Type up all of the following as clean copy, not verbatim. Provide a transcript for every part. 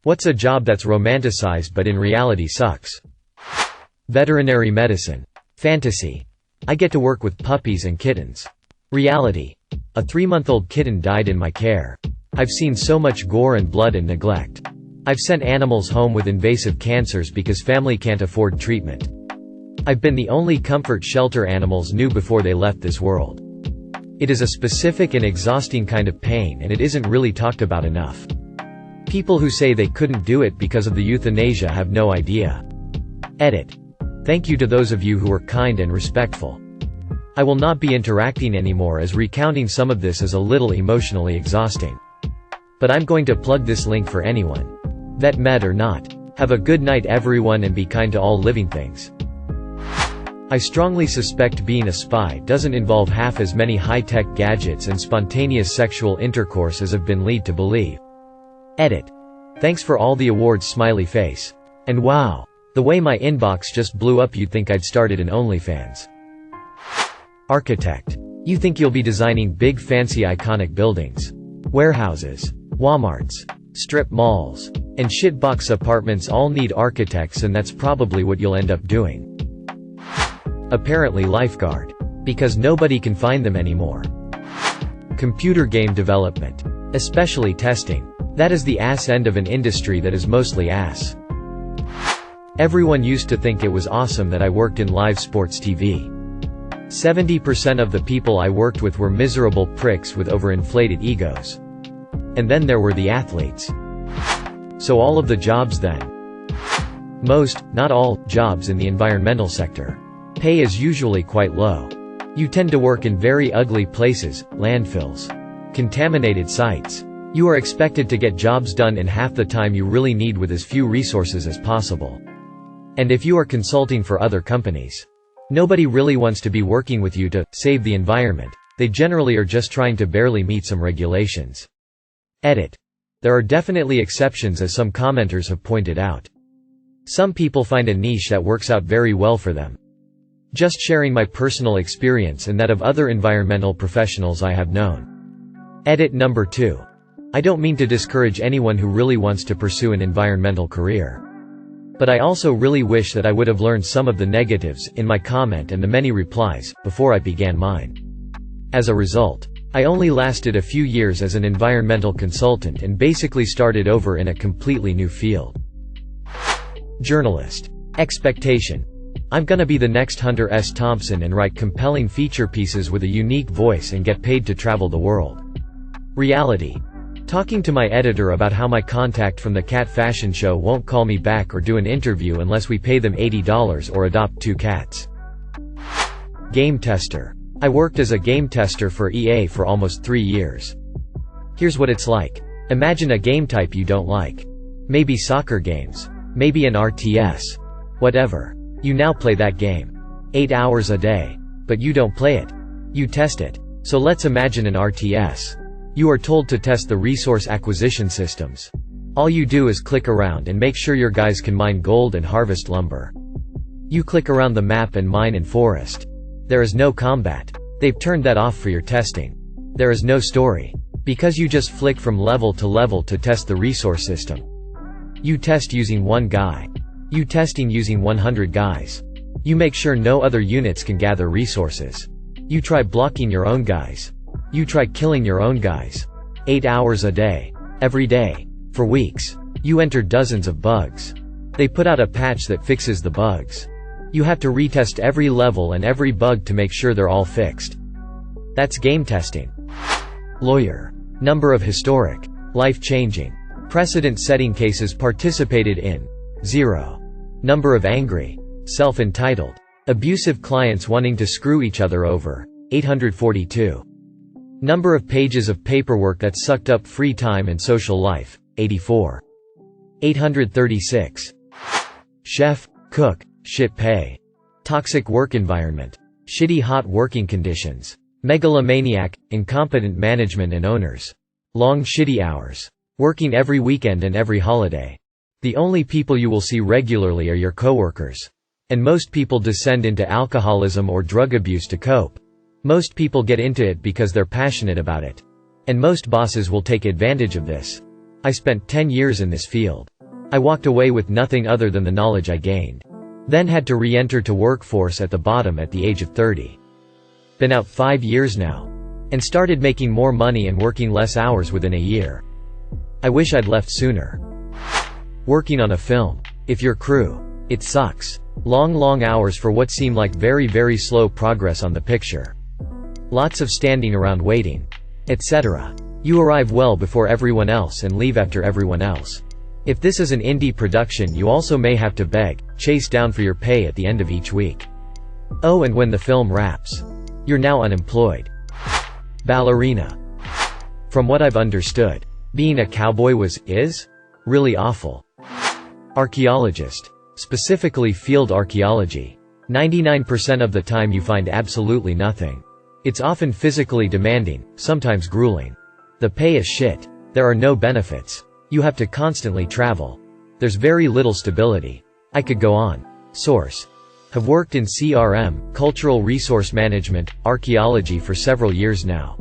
What's a job that's romanticized but in reality sucks? Veterinary medicine. Fantasy. I get to work with puppies and kittens. Reality. A 3-month-old kitten died in my care. I've seen so much gore and blood and neglect. I've sent animals home with invasive cancers because family can't afford treatment. I've been the only comfort shelter animals knew before they left this world. It is a specific and exhausting kind of pain, and it isn't really talked about enough. People who say they couldn't do it because of the euthanasia have no idea. Edit. Thank you to those of you who are kind and respectful. I will not be interacting anymore as recounting some of this is a little emotionally exhausting. But I'm going to plug this link for anyone. Vet med or not. Have a good night everyone, and be kind to all living things. I strongly suspect being a spy doesn't involve half as many high-tech gadgets and spontaneous sexual intercourse as have been led to believe. Edit. Thanks for all the awards, smiley face. And wow, the way my inbox just blew up, you'd think I'd started an OnlyFans. Architect. You think you'll be designing big fancy iconic buildings. Warehouses. Walmarts. Strip malls. And shitbox apartments all need architects, and that's probably what you'll end up doing. Apparently lifeguard. Because nobody can find them anymore. Computer game development. Especially testing. That is the ass end of an industry that is mostly ass. Everyone used to think it was awesome that I worked in live sports TV. 70% of the people I worked with were miserable pricks with overinflated egos. And then there were the athletes. So all of the jobs then. Most, not all, jobs in the environmental sector. Pay is usually quite low. You tend to work in very ugly places, landfills. Contaminated sites. You are expected to get jobs done in half the time you really need with as few resources as possible. And if you are consulting for other companies, nobody really wants to be working with you to save the environment. They generally are just trying to barely meet some regulations. Edit. There are definitely exceptions, as some commenters have pointed out. Some people find a niche that works out very well for them. Just sharing my personal experience and that of other environmental professionals I have known. Edit number 2. I don't mean to discourage anyone who really wants to pursue an environmental career. But I also really wish that I would have learned some of the negatives in my comment and the many replies before I began mine. As a result, I only lasted a few years as an environmental consultant and basically started over in a completely new field. Journalist. Expectation. I'm gonna be the next Hunter S. Thompson and write compelling feature pieces with a unique voice and get paid to travel the world. Reality. Talking to my editor about how my contact from the cat fashion show won't call me back or do an interview unless we pay them $80 or adopt 2 cats. Game tester. I worked as a game tester for EA for almost 3 years. Here's what it's like. Imagine a game type you don't like. Maybe soccer games. Maybe an RTS. Whatever. You now play that game. 8 hours a day. But you don't play it. You test it. So let's imagine an RTS. You are told to test the resource acquisition systems. All you do is click around and make sure your guys can mine gold and harvest lumber. You click around the map and mine in forest. There is no combat. They've turned that off for your testing. There is no story. Because you just flick from level to test the resource system. You test using 1 guy. You testing using 100 guys. You make sure no other units can gather resources. You try blocking your own guys. You try killing your own guys. 8 hours a day. Every day. For weeks. You enter dozens of bugs. They put out a patch that fixes the bugs. You have to retest every level and every bug to make sure they're all fixed. That's game testing. Lawyer. Number of historic, life-changing, precedent-setting cases participated in. 0. Number of angry, self-entitled, abusive clients wanting to screw each other over. 842. Number of pages of paperwork that sucked up free time and social life. 84. 836. Chef, cook, shit pay. Toxic work environment. Shitty hot working conditions. Megalomaniac, incompetent management and owners. Long shitty hours. Working every weekend and every holiday. The only people you will see regularly are your coworkers. And most people descend into alcoholism or drug abuse to cope. Most people get into it because they're passionate about it. And most bosses will take advantage of this. I spent 10 years in this field. I walked away with nothing other than the knowledge I gained. Then had to re-enter to workforce at the bottom at the age of 30. Been out 5 years now. And started making more money and working less hours within a year. I wish I'd left sooner. Working on a film. If you're crew, it sucks. Long hours for what seem like very slow progress on the picture. Lots of standing around waiting, etc. You arrive well before everyone else and leave after everyone else. If this is an indie production, you also may have to beg, chase down for your pay at the end of each week. Oh, and when the film wraps, you're now unemployed. Ballerina. From what I've understood, being a cowboy is really awful. Archaeologist. Specifically field archaeology. 99% of the time you find absolutely nothing. It's often physically demanding, sometimes grueling. The pay is shit. There are no benefits. You have to constantly travel. There's very little stability. I could go on. Source. Have worked in CRM, cultural resource management, archaeology for several years now.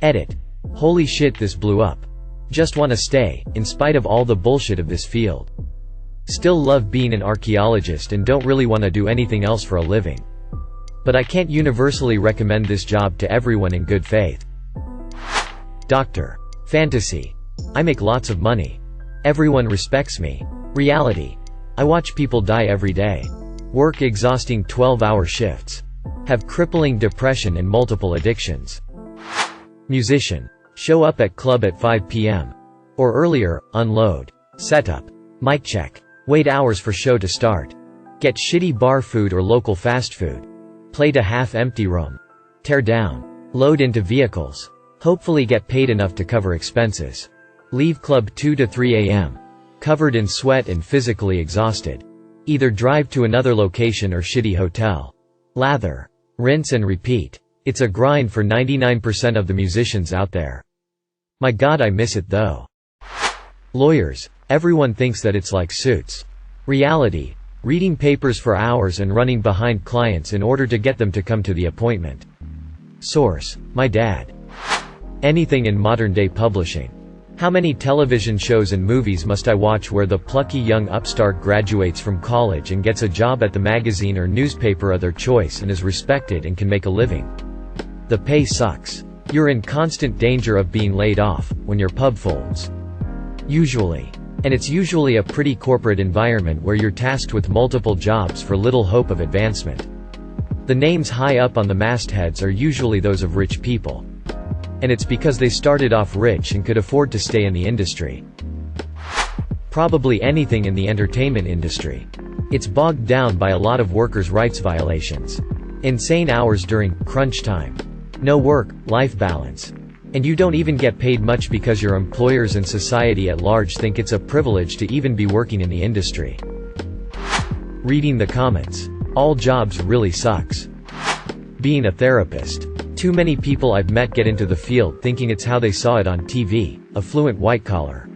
Edit. Holy shit, this blew up. Just wanna stay, in spite of all the bullshit of this field. Still love being an archaeologist and don't really wanna do anything else for a living. But I can't universally recommend this job to everyone in good faith. Doctor. Fantasy. I make lots of money. Everyone respects me. Reality. I watch people die every day. Work exhausting 12-hour shifts. Have crippling depression and multiple addictions. Musician. Show up at club at 5 p.m. or earlier, unload. Setup. Mic check. Wait hours for show to start. Get shitty bar food or local fast food. Play to half-empty room. Tear down. Load into vehicles. Hopefully get paid enough to cover expenses. Leave club 2 to 3 a.m. Covered in sweat and physically exhausted. Either drive to another location or shitty hotel. Lather. Rinse and repeat. It's a grind for 99% of the musicians out there. My god, I miss it though. Lawyers. Everyone thinks that it's like Suits. Reality. Reading papers for hours and running behind clients in order to get them to come to the appointment. Source. My dad. Anything in modern-day publishing. How many television shows and movies must I watch where the plucky young upstart graduates from college and gets a job at the magazine or newspaper of their choice and is respected and can make a living? The pay sucks. You're in constant danger of being laid off when your pub folds. Usually. And it's usually a pretty corporate environment where you're tasked with multiple jobs for little hope of advancement. The names high up on the mastheads are usually those of rich people. And it's because they started off rich and could afford to stay in the industry. Probably anything in the entertainment industry. It's bogged down by a lot of workers' rights violations. Insane hours during crunch time. No work-life balance. And you don't even get paid much because your employers and society at large think it's a privilege to even be working in the industry. Reading the comments. All jobs really sucks. Being a therapist. Too many people I've met get into the field thinking it's how they saw it on TV, affluent white-collar.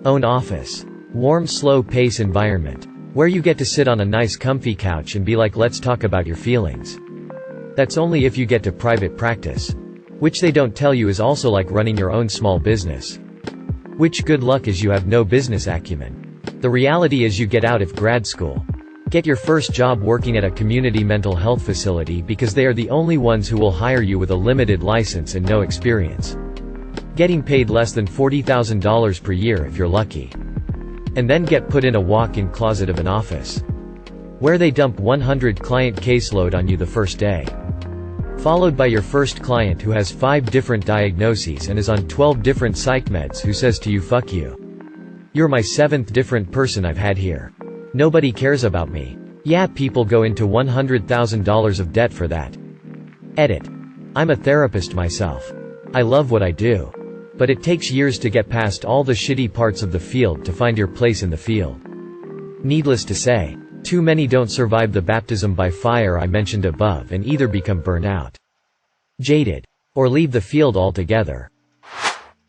Own office. Warm, slow-pace environment. Where you get to sit on a nice comfy couch and be like, let's talk about your feelings. That's only if you get to private practice. Which they don't tell you is also like running your own small business. Which good luck is you have no business acumen. The reality is you get out of grad school. Get your first job working at a community mental health facility because they are the only ones who will hire you with a limited license and no experience. Getting paid less than $40,000 per year if you're lucky. And then get put in a walk-in closet of an office. Where they dump 100 client caseload on you the first day. Followed by your first client who has 5 different diagnoses and is on 12 different psych meds who says to you, fuck you. You're my 7th different person I've had here. Nobody cares about me. Yeah, people go into $100,000 of debt for that. Edit. I'm a therapist myself. I love what I do. But it takes years to get past all the shitty parts of the field to find your place in the field. Needless to say, too many don't survive the baptism by fire I mentioned above and either become burnt out, jaded, or leave the field altogether.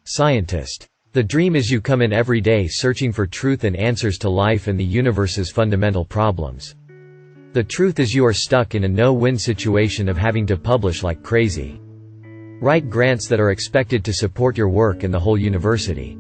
Scientist. The dream is you come in every day searching for truth and answers to life and the universe's fundamental problems. The truth is you are stuck in a no-win situation of having to publish like crazy. Write grants that are expected to support your work and the whole university.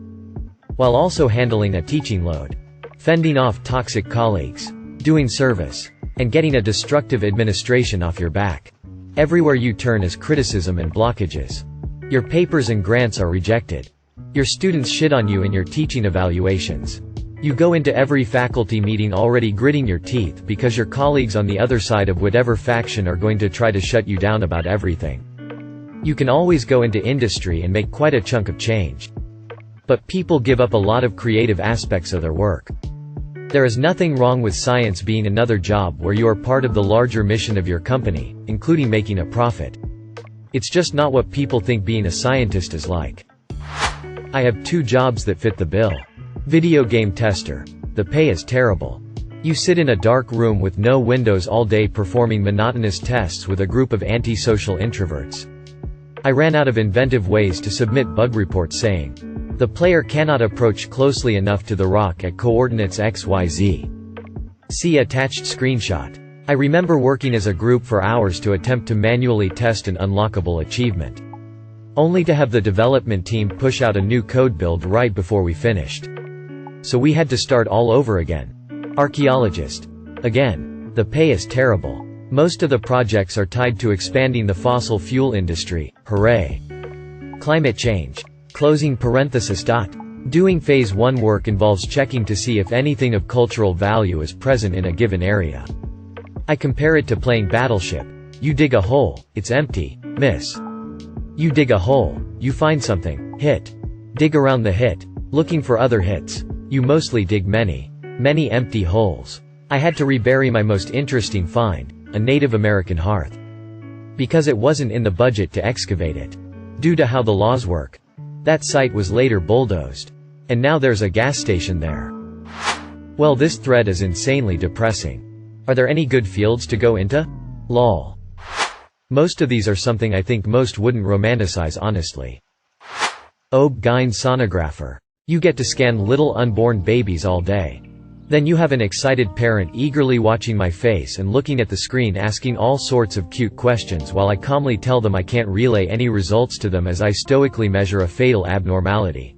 while also handling a teaching load, fending off toxic colleagues, doing service, and getting a destructive administration off your back. Everywhere you turn is criticism and blockages. Your papers and grants are rejected. Your students shit on you in your teaching evaluations. You go into every faculty meeting already gritting your teeth because your colleagues on the other side of whatever faction are going to try to shut you down about everything. You can always go into industry and make quite a chunk of change. But people give up a lot of creative aspects of their work. There is nothing wrong with science being another job where you are part of the larger mission of your company, including making a profit. It's just not what people think being a scientist is like. I have 2 jobs that fit the bill. Video game tester. The pay is terrible. You sit in a dark room with no windows all day performing monotonous tests with a group of antisocial introverts. I ran out of inventive ways to submit bug reports saying, "The player cannot approach closely enough to the rock at coordinates XYZ." See attached screenshot. I remember working as a group for hours to attempt to manually test an unlockable achievement, only to have the development team push out a new code build right before we finished. So we had to start all over again. Archaeologist. Again. The pay is terrible. Most of the projects are tied to expanding the fossil fuel industry. Hooray. Climate change. Closing parenthesis. Doing phase 1 work involves checking to see if anything of cultural value is present in a given area. I compare it to playing Battleship. You dig a hole, it's empty, miss. You dig a hole, you find something, hit. Dig around the hit, looking for other hits. You mostly dig many empty holes. I had to rebury my most interesting find, a Native American hearth, because it wasn't in the budget to excavate it. Due to how the laws work, that site was later bulldozed. And now there's a gas station there. Well, this thread is insanely depressing. Are there any good fields to go into? Lol. Most of these are something I think most wouldn't romanticize honestly. Ob-Gyn sonographer. You get to scan little unborn babies all day. Then you have an excited parent eagerly watching my face and looking at the screen asking all sorts of cute questions while I calmly tell them I can't relay any results to them as I stoically measure a fatal abnormality.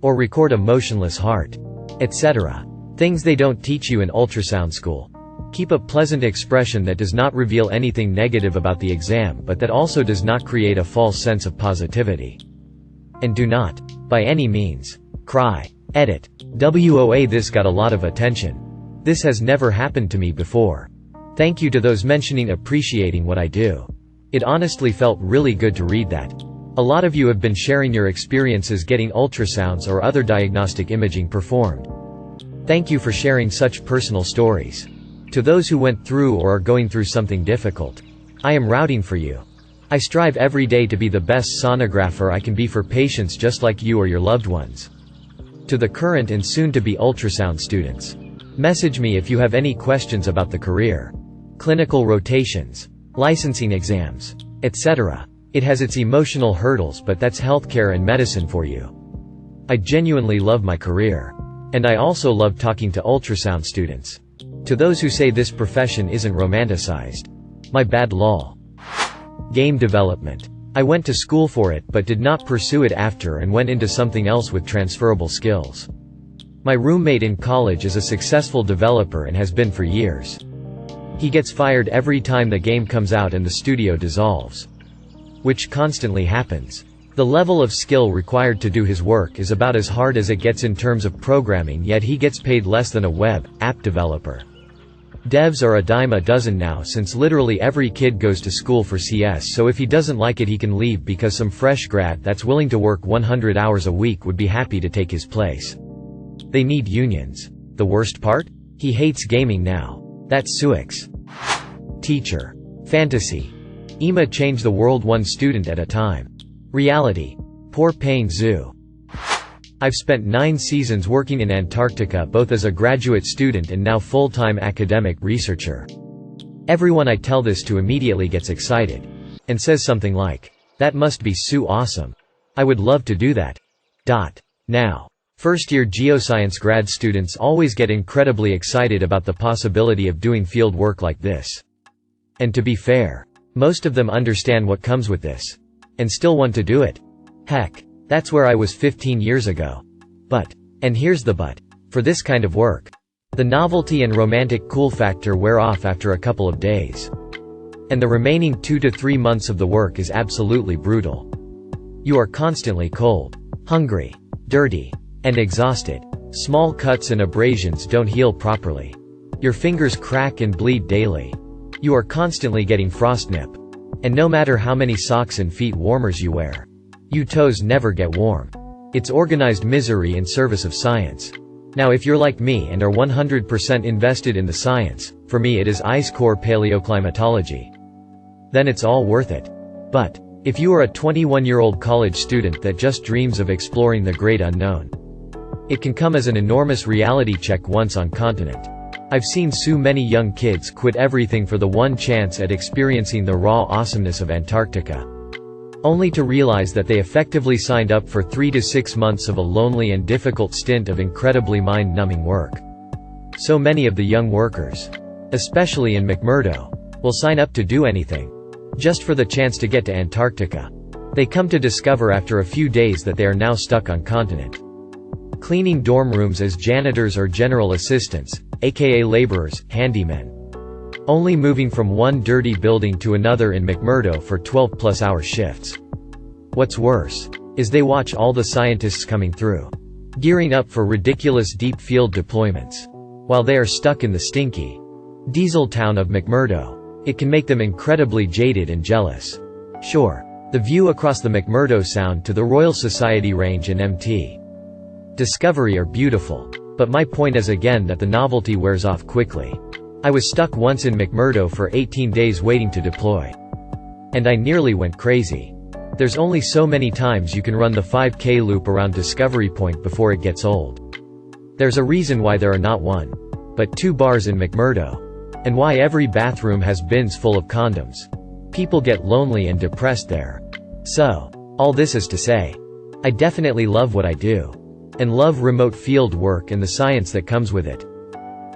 Or record a motionless heart. Etc. Things they don't teach you in ultrasound school. Keep a pleasant expression that does not reveal anything negative about the exam but that also does not create a false sense of positivity. And do not, by any means, cry. Edit. WOA. This got a lot of attention. This has never happened to me before. Thank you to those mentioning appreciating what I do. It honestly felt really good to read that. A lot of you have been sharing your experiences getting ultrasounds or other diagnostic imaging performed. Thank you for sharing such personal stories. To those who went through or are going through something difficult, I am rooting for you. I strive every day to be the best sonographer I can be for patients just like you or your loved ones. To the current and soon-to-be ultrasound students, message me if you have any questions about the career, clinical rotations, licensing exams, etc. It has its emotional hurdles, but that's healthcare and medicine for you. I genuinely love my career. And I also love talking to ultrasound students. To those who say this profession isn't romanticized, my bad lol. Game development. I went to school for it but did not pursue it after and went into something else with transferable skills. My roommate in college is a successful developer and has been for years. He gets fired every time the game comes out and the studio dissolves, which constantly happens. The level of skill required to do his work is about as hard as it gets in terms of programming, yet he gets paid less than a web app developer. Devs are a dime a dozen now since literally every kid goes to school for CS, so if he doesn't like it he can leave because some fresh grad that's willing to work 100 hours a week would be happy to take his place. They need unions. The worst part? He hates gaming now. That's suix. Teacher. Fantasy. EMA change the world one student at a time. Reality. Poor Payne Zoo. I've spent 9 seasons working in Antarctica both as a graduate student and now full-time academic researcher. Everyone I tell this to immediately gets excited. And says something like, "That must be so awesome. I would love to do that." Now. First-year geoscience grad students always get incredibly excited about the possibility of doing field work like this. And to be fair, most of them understand what comes with this. And still want to do it. Heck. That's where I was 15 years ago. And here's the but. For this kind of work, the novelty and romantic cool factor wear off after a couple of days. And the remaining 2 to 3 months of the work is absolutely brutal. You are constantly cold, hungry, dirty, and exhausted. Small cuts and abrasions don't heal properly. Your fingers crack and bleed daily. You are constantly getting frostnip. And no matter how many socks and feet warmers you wear, your toes never get warm. It's organized misery in service of science. Now if you're like me and are 100% invested in the science, for me it is ice core paleoclimatology. Then it's all worth it. But if you are a 21-year-old college student that just dreams of exploring the great unknown, it can come as an enormous reality check once on continent. I've seen so many young kids quit everything for the one chance at experiencing the raw awesomeness of Antarctica, only to realize that they effectively signed up for 3 to 6 months of a lonely and difficult stint of incredibly mind-numbing work. So many of the young workers, especially in McMurdo, will sign up to do anything, just for the chance to get to Antarctica. They come to discover after a few days that they are now stuck on continent, cleaning dorm rooms as janitors or general assistants, aka laborers, handymen, only moving from one dirty building to another in McMurdo for 12-plus-hour shifts. What's worse is they watch all the scientists coming through, gearing up for ridiculous deep field deployments, while they are stuck in the stinky diesel town of McMurdo. It can make them incredibly jaded and jealous. Sure, the view across the McMurdo Sound to the Royal Society Range and Mt. Discovery are beautiful, but my point is again that the novelty wears off quickly. I was stuck once in McMurdo for 18 days waiting to deploy. And I nearly went crazy. There's only so many times you can run the 5K loop around Discovery Point before it gets old. There's a reason why there are not 1, but 2 bars in McMurdo. And why every bathroom has bins full of condoms. People get lonely and depressed there. So, all this is to say, I definitely love what I do. And love remote field work and the science that comes with it.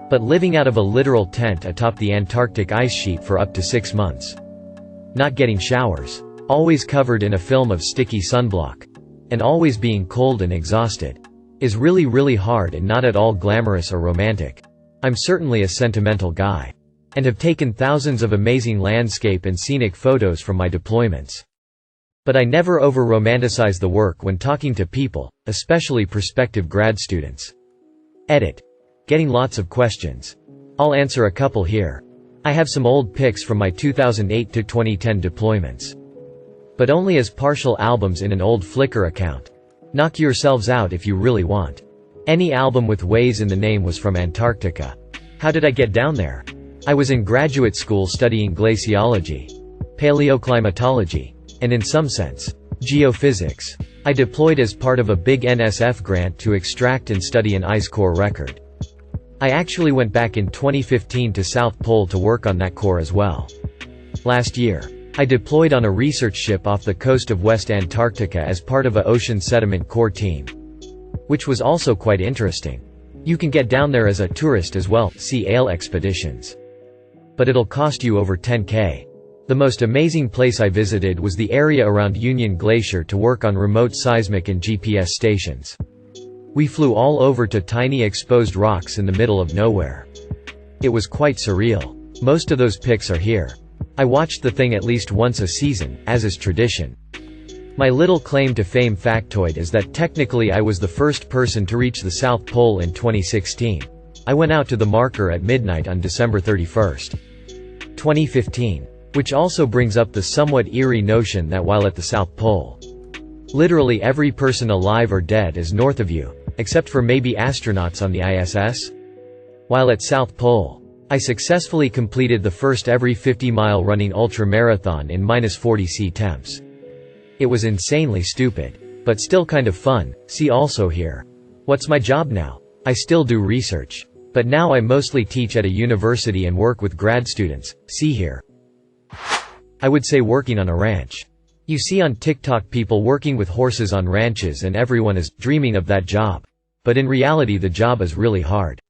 But living out of a literal tent atop the Antarctic ice sheet for up to 6 months, not getting showers, always covered in a film of sticky sunblock, and always being cold and exhausted, is really hard and not at all glamorous or romantic. I'm certainly a sentimental guy, and have taken thousands of amazing landscape and scenic photos from my deployments. But I never over-romanticize the work when talking to people, especially prospective grad students. Edit. Getting lots of questions. I'll answer a couple here. I have some old pics from my 2008 to 2010 deployments, but only as partial albums in an old Flickr account. Knock yourselves out if you really want. Any album with Waze in the name was from Antarctica. How did I get down there? I was in graduate school studying glaciology, paleoclimatology, and in some sense, geophysics. I deployed as part of a big NSF grant to extract and study an ice core record. I actually went back in 2015 to South Pole to work on that core as well. Last year, I deployed on a research ship off the coast of West Antarctica as part of a ocean sediment core team, which was also quite interesting. You can get down there as a tourist as well, see Ale expeditions. But it'll cost you over $10K. The most amazing place I visited was the area around Union Glacier to work on remote seismic and GPS stations. We flew all over to tiny exposed rocks in the middle of nowhere. It was quite surreal. Most of those pics are here. I watched the thing at least once a season, as is tradition. My little claim to fame factoid is that technically I was the first person to reach the South Pole in 2016. I went out to the marker at midnight on December 31st, 2015. Which also brings up the somewhat eerie notion that while at the South Pole, literally every person alive or dead is north of you, except for maybe astronauts on the ISS. While at South Pole, I successfully completed the first every 50-mile running ultramarathon in -40°C temps. It was insanely stupid, but still kind of fun. See also here. What's my job now? I still do research, but now I mostly teach at a university and work with grad students. See here. I would say working on a ranch. You see on TikTok people working with horses on ranches and everyone is dreaming of that job. But in reality the job is really hard.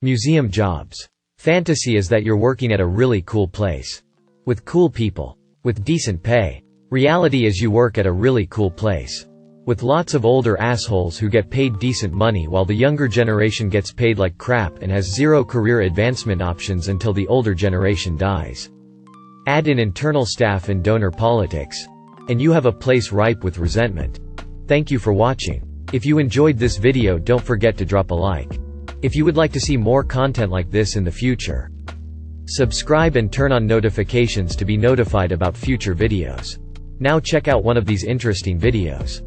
Museum jobs. Fantasy is that you're working at a really cool place, with cool people, with decent pay. Reality is you work at a really cool place, with lots of older assholes who get paid decent money while the younger generation gets paid like crap and has zero career advancement options until the older generation dies. Add in internal staff and donor politics, and you have a place ripe with resentment. Thank you for watching. If you enjoyed this video, don't forget to drop a like. If you would like to see more content like this in the future, subscribe and turn on notifications to be notified about future videos. Now check out one of these interesting videos.